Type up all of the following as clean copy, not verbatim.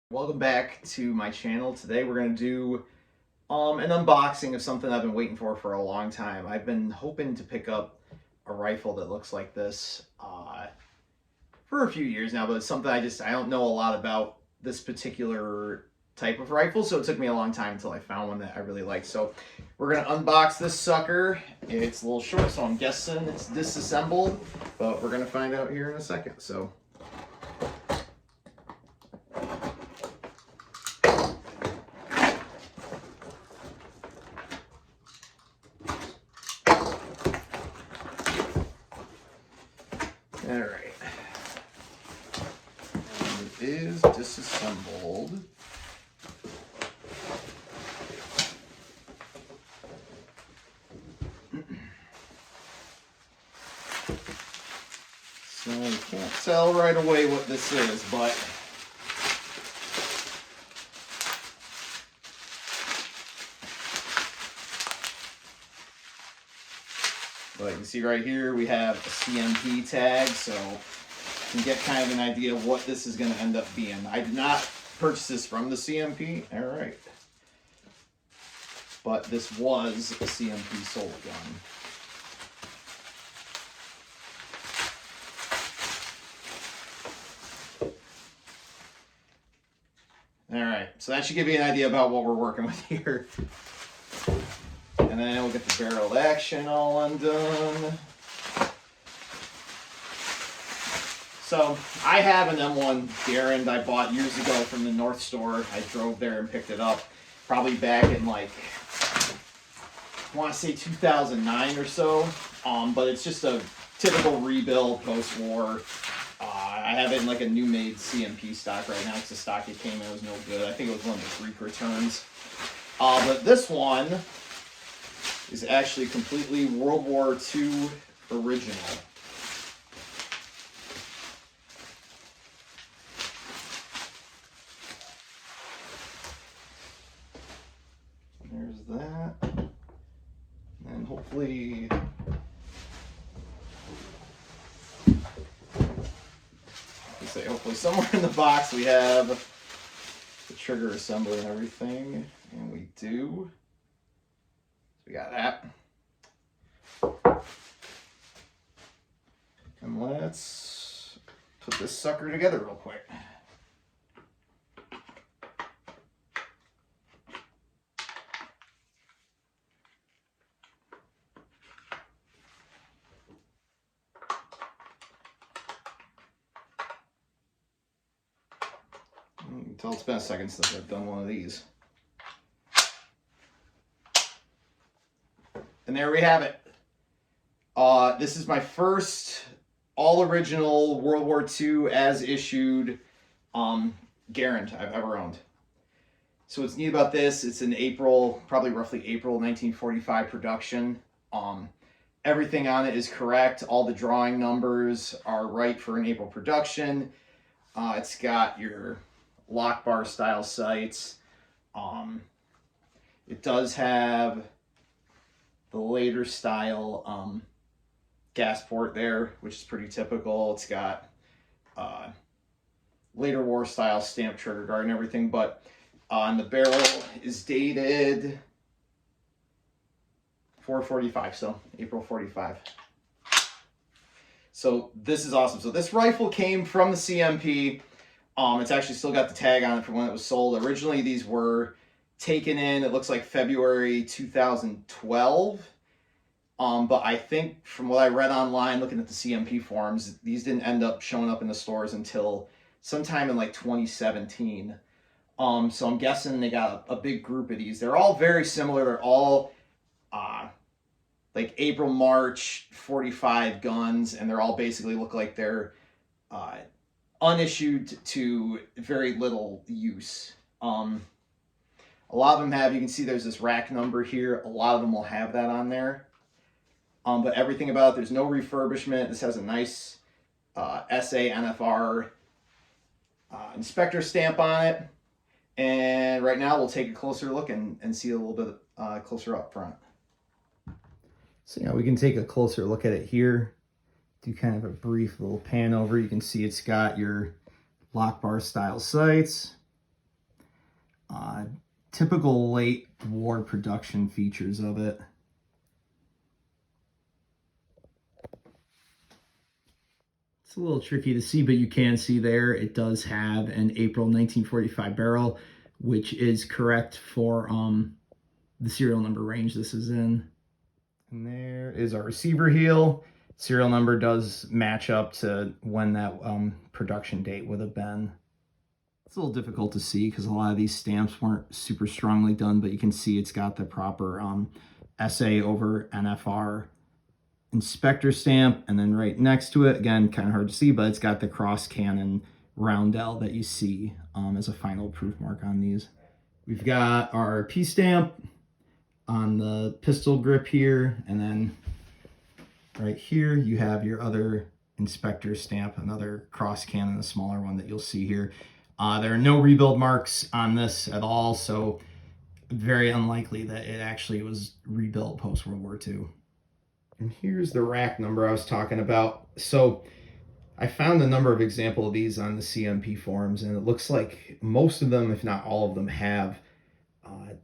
Welcome back to my channel. Today we're going to do an unboxing of something I've been waiting for a long time. I've been hoping to pick up a rifle that looks like this for a few years now, but it's something I don't know a lot about this particular type of rifle, so it took me a long time until I found one that I really like. So we're going to unbox this sucker. It's a little short, so I'm guessing it's disassembled, but we're going to find out here in a second. So all right, and it is disassembled. So you can't tell right away what this is, but you can see right here we have a CMP tag, so you can get kind of an idea of what this is going to end up being. I did not purchase this from the CMP, all right, but this was a CMP sold gun. All right, so that should give you an idea about what we're working with here. And then we'll get the barrel action all undone. So I have an M1 Garand I bought years ago from the North Store. I drove there and picked it up probably back in I want to say 2009 or so. But it's just a typical rebuild post-war. I have it in a new made CMP stock right now because the stock it came in was no good. I think it was one of the Greek returns. But this one is actually completely World War II original. There's that. And hopefully somewhere in the box we have the trigger assembly and everything, and we do. We got that. And let's put this sucker together real quick. You can tell it's been a second since I've done one of these. And there we have it. This is my first all original World War II as issued Garand I've ever owned. So what's neat about this, it's an April, probably roughly April 1945 production. Everything on it is correct. All the drawing numbers are right for an April production. It's got your lock bar style sights. It does have the later style gas port there, which is pretty typical. It's got later war style stamped trigger guard and everything, but the barrel is dated 4/45, so April 45. So this is awesome. So this rifle came from the CMP. It's actually still got the tag on it from when it was sold. Originally, these were taken in, it looks like February 2012. But I think from what I read online, looking at the CMP forums, these didn't end up showing up in the stores until sometime in 2017. So I'm guessing they got a big group of these. They're all very similar. They're all April, March 45 guns, and they're all basically look like they're unissued to very little use. A lot of them have, you can see there's this rack number here. A lot of them will have that on there. But everything about it, there's no refurbishment. This has a nice SA NFR inspector stamp on it. And right now we'll take a closer look and see a little bit closer up front. So we can take a closer look at it here. Do kind of a brief little pan over. You can see it's got your lock bar style sights. Typical late war production features of it. It's a little tricky to see, but you can see there it does have an April 1945 barrel, which is correct for the serial number range this is in. And there is our receiver heel. Serial number does match up to when that production date would have been. It's a little difficult to see because a lot of these stamps weren't super strongly done, but you can see it's got the proper SA over NFR inspector stamp, and then right next to it, again, kind of hard to see, but it's got the cross cannon roundel that you see as a final proof mark on these. We've got our P stamp on the pistol grip here, and then right here you have your other inspector stamp, another cross cannon, a smaller one that you'll see here. There are no rebuild marks on this at all, so very unlikely that it actually was rebuilt post-World War II. And here's the rack number I was talking about. So I found a number of examples of these on the CMP forums, and it looks like most of them, if not all of them, have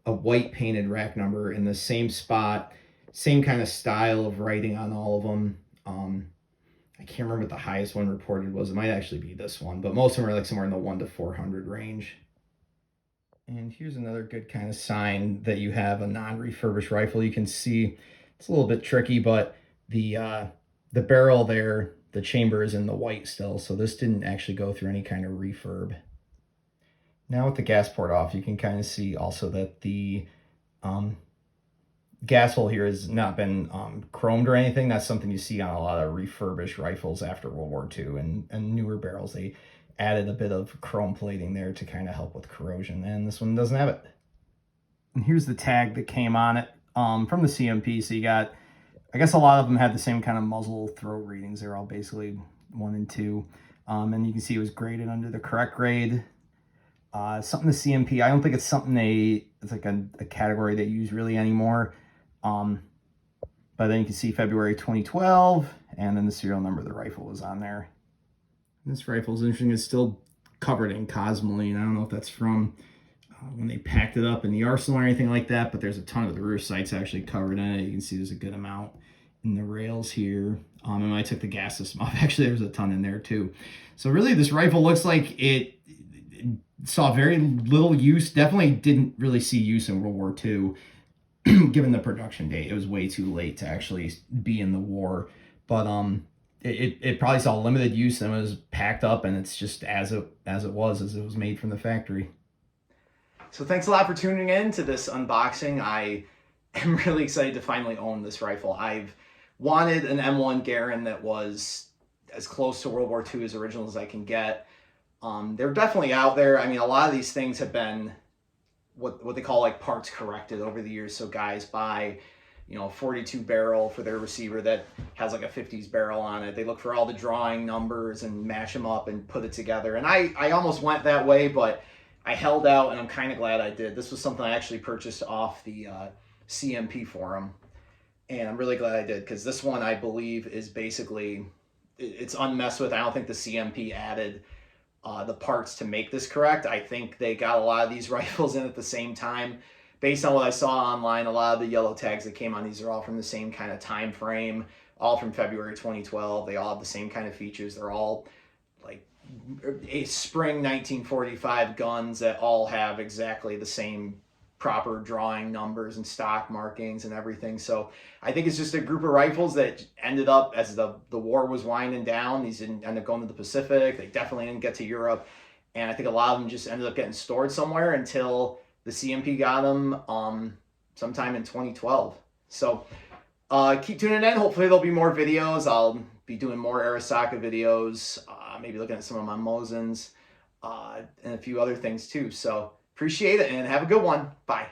a white painted rack number in the same spot, same kind of style of writing on all of them. I can't remember what the highest one reported was. It might actually be this one, but most of them are like somewhere in the 1 to 400 range. And here's another good kind of sign that you have a non-refurbished rifle. You can see it's a little bit tricky, but the barrel there, the chamber is in the white still, so this didn't actually go through any kind of refurb. Now with the gas port off, you can kind of see also that the gas hole here has not been chromed or anything. That's something you see on a lot of refurbished rifles after World War II and newer barrels. They added a bit of chrome plating there to kind of help with corrosion, and this one doesn't have it. And here's the tag that came on it from the CMP. So you got, I guess a lot of them had the same kind of muzzle throat readings. They're all basically 1 and 2. And you can see it was graded under the correct grade. Something the CMP, I don't think it's something it's like a category they use really anymore. But then you can see February 2012, and then the serial number of the rifle was on there. And this rifle is interesting. It's still covered in cosmoline. I don't know if that's from when they packed it up in the arsenal or anything like that, but there's a ton of the rear sights actually covered in it. You can see there's a good amount in the rails here. And when I took the gas system off, actually there was a ton in there too. So really this rifle looks like it saw very little use. Definitely didn't really see use in World War II. Given the production date, it was way too late to actually be in the war. But it probably saw limited use and was packed up, and it's just as it was made from the factory. So thanks a lot for tuning in to this unboxing. I am really excited to finally own this rifle. I've wanted an M1 Garand that was as close to World War II as original as I can get. They're definitely out there. I mean, a lot of these things have been what they call like parts corrected over the years. So guys buy, you know, a 42 barrel for their receiver that has like a 50s barrel on it. They look for all the drawing numbers and match them up and put it together. And I almost went that way, but I held out, and I'm kind of glad I did. This was something I actually purchased off the CMP forum, and I'm really glad I did, because this one I believe is basically, it's unmessed with. I don't think the CMP added the parts to make this correct. I think they got a lot of these rifles in at the same time. Based on what I saw online, a lot of the yellow tags that came on these are all from the same kind of time frame, all from February 2012. They all have the same kind of features. They're all like a spring 1945 guns that all have exactly the same proper drawing numbers and stock markings and everything. So I think it's just a group of rifles that ended up, as the war was winding down, these didn't end up going to the Pacific. They definitely didn't get to Europe. And I think a lot of them just ended up getting stored somewhere until the CMP got them sometime in 2012. So keep tuning in. Hopefully there'll be more videos. I'll be doing more Arasaka videos, maybe looking at some of my Mosins, and a few other things too. So appreciate it, and have a good one. Bye.